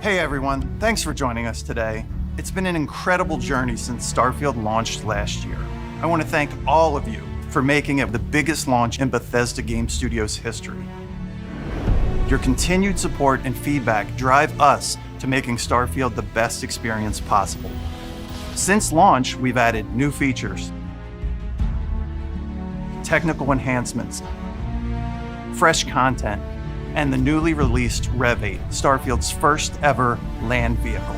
Hey everyone, thanks for joining us today. It's been an incredible journey since Starfield launched last year. I want to thank all of you for making it the biggest launch in Bethesda Game Studios history. Your continued support and feedback drive us to making Starfield the best experience possible. Since launch, we've added new features, technical enhancements, fresh content, and the newly released Rev 8, Starfield's first ever land vehicle.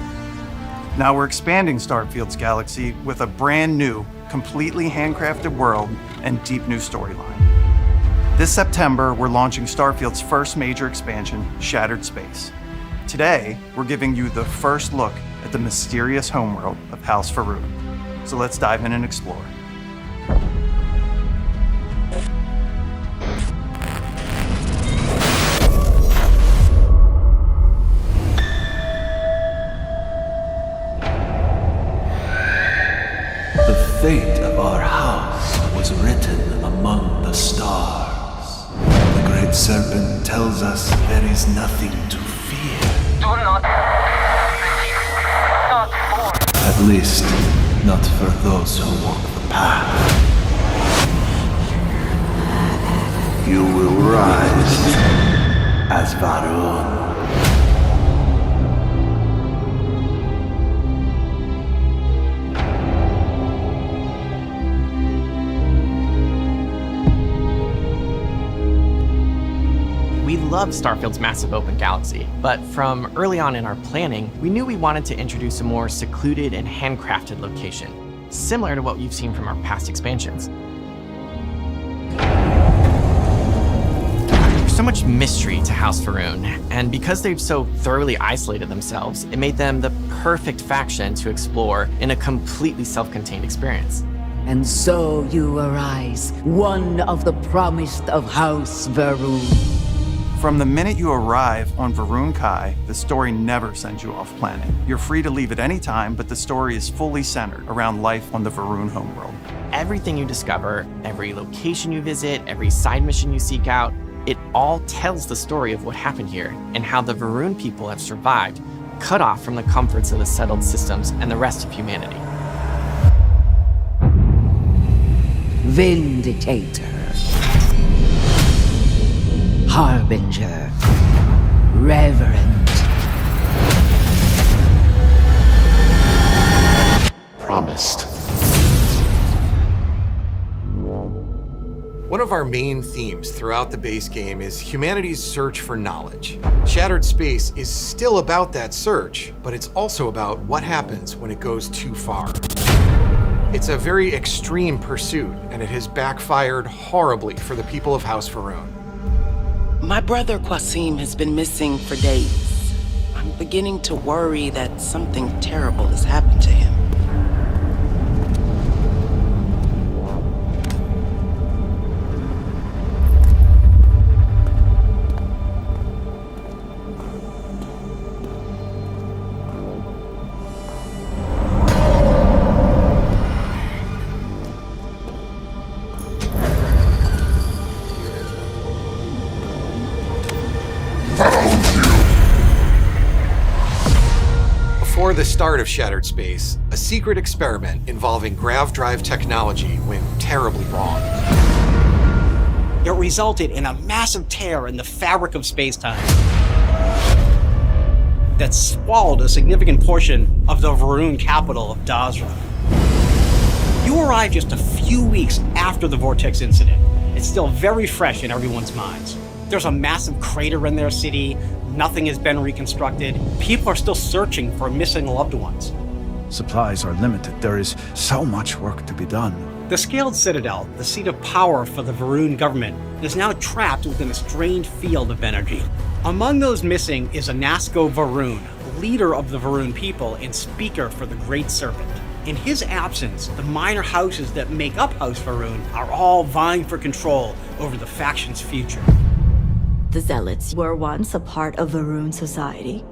Now we're expanding Starfield's galaxy with a brand new, completely handcrafted world and deep new storyline. This September, we're launching Starfield's first major expansion, Shattered Space. Today, we're giving you the first look at the mysterious homeworld of House Va'ruun. So let's dive in and explore. The fate of our house was written among the stars. The great serpent tells us there is nothing to fear. Do not force. At least, not for those who walk the path. You will rise as Va'ruun. We love Starfield's massive open galaxy, but from early on in our planning, we knew we wanted to introduce a more secluded and handcrafted location, similar to what you've seen from our past expansions. There's so much mystery to House Va'ruun, and because they've so thoroughly isolated themselves, it made them the perfect faction to explore in a completely self-contained experience. And so you arise, one of the promised of House Va'ruun. From the minute you arrive on Va'ruun Kai, the story never sends you off planet. You're free to leave at any time, but the story is fully centered around life on the Va'ruun homeworld. Everything you discover, every location you visit, every side mission you seek out, it all tells the story of what happened here and how the Va'ruun people have survived, cut off from the comforts of the settled systems and the rest of humanity. Vindicator. Harbinger. Reverend. Promised. One of our main themes throughout the base game is humanity's search for knowledge. Shattered Space is still about that search, but it's also about what happens when it goes too far. It's a very extreme pursuit, and it has backfired horribly for the people of House Va'ruun. My brother Qasim has been missing for days. I'm beginning to worry that something terrible has happened to him. Before the start of Shattered Space, a secret experiment involving grav drive technology went terribly wrong. It resulted in a massive tear in the fabric of space-time that swallowed a significant portion of the Va'ruun capital of Dazra. You arrived just a few weeks after the Vortex incident. It's still very fresh in everyone's minds. There's a massive crater in their city. Nothing has been reconstructed. People are still searching for missing loved ones. Supplies are limited. There is so much work to be done. The Scaled Citadel, the seat of power for the Va'ruun government, is now trapped within a strange field of energy. Among those missing is Anasco Va'ruun, leader of the Va'ruun people and speaker for the Great Serpent. In his absence, the minor houses that make up House Va'ruun are all vying for control over the faction's future. The Zealots were once a part of Va'ruun society.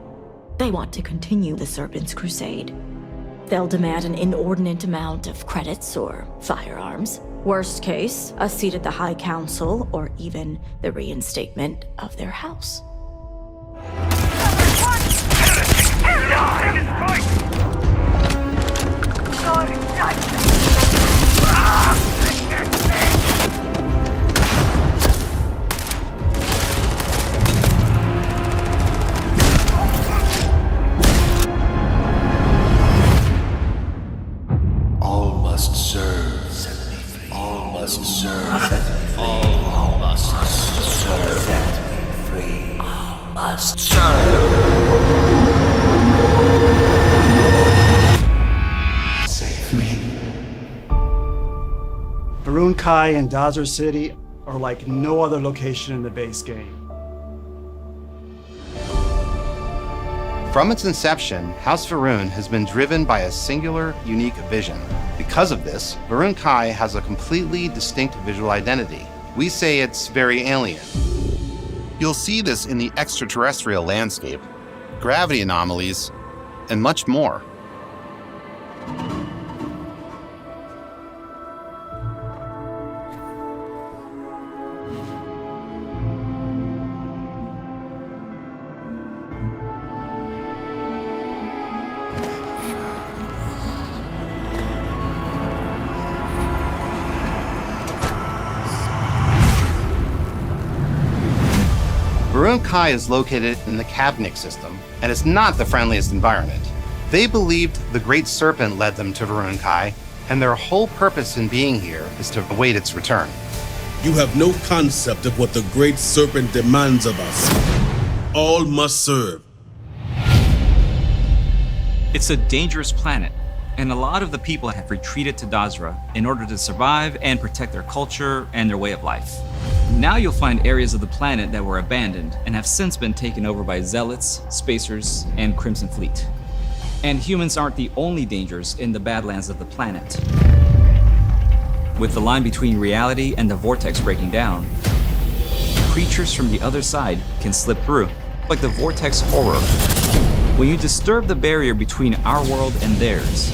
They want to continue the Serpent's crusade. They'll demand an inordinate amount of credits or firearms. Worst case, a seat at the High Council or even the reinstatement of their house. All must serve. Set me free. All must serve. Set me free. All must serve. Set me free. All must serve. Save me. Varun Kai and Dazra City are like no other location in the base game. From its inception, House Varun has been driven by a singular, unique vision. Because of this, Varun Kai has a completely distinct visual identity. We say it's very alien. You'll see this in the extraterrestrial landscape, gravity anomalies, and much more. Varun Kai is located in the Kavnik system, and it's not the friendliest environment. They believed the Great Serpent led them to Varun Kai, and their whole purpose in being here is to await its return. You have no concept of what the Great Serpent demands of us. All must serve. It's a dangerous planet, and a lot of the people have retreated to Dazra in order to survive and protect their culture and their way of life. Now you'll find areas of the planet that were abandoned and have since been taken over by Zealots, Spacers, and Crimson Fleet. And humans aren't the only dangers in the Badlands of the planet. With the line between reality and the vortex breaking down, creatures from the other side can slip through, like the vortex horror. When you disturb the barrier between our world and theirs,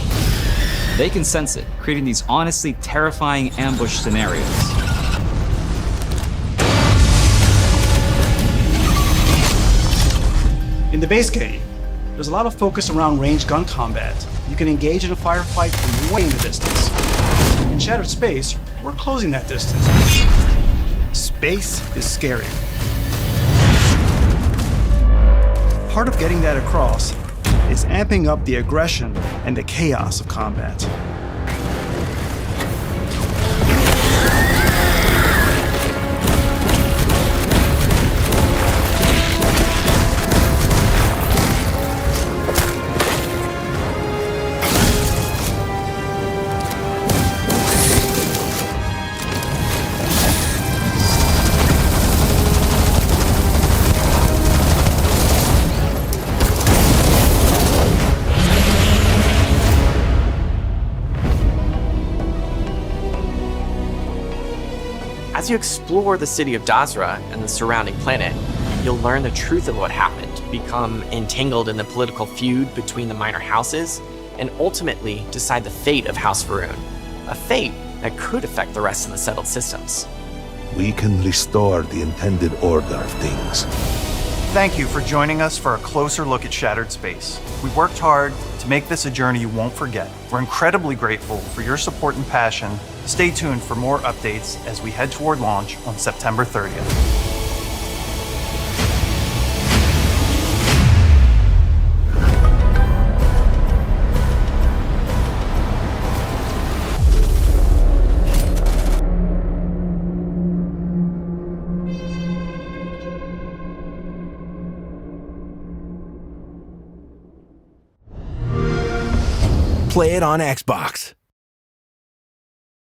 they can sense it, creating these honestly terrifying ambush scenarios. In the base game, there's a lot of focus around ranged gun combat. You can engage in a firefight from way in the distance. In Shattered Space, we're closing that distance. Space is scary. Part of getting that across is amping up the aggression and the chaos of combat. As you explore the city of Dazra and the surrounding planet, you'll learn the truth of what happened, become entangled in the political feud between the minor houses, and ultimately decide the fate of House Varun, a fate that could affect the rest of the settled systems. We can restore the intended order of things. Thank you for joining us for a closer look at Shattered Space. We worked hard to make this a journey you won't forget. We're incredibly grateful for your support and passion. Stay tuned for more updates as we head toward launch on September 30th. Play it on Xbox.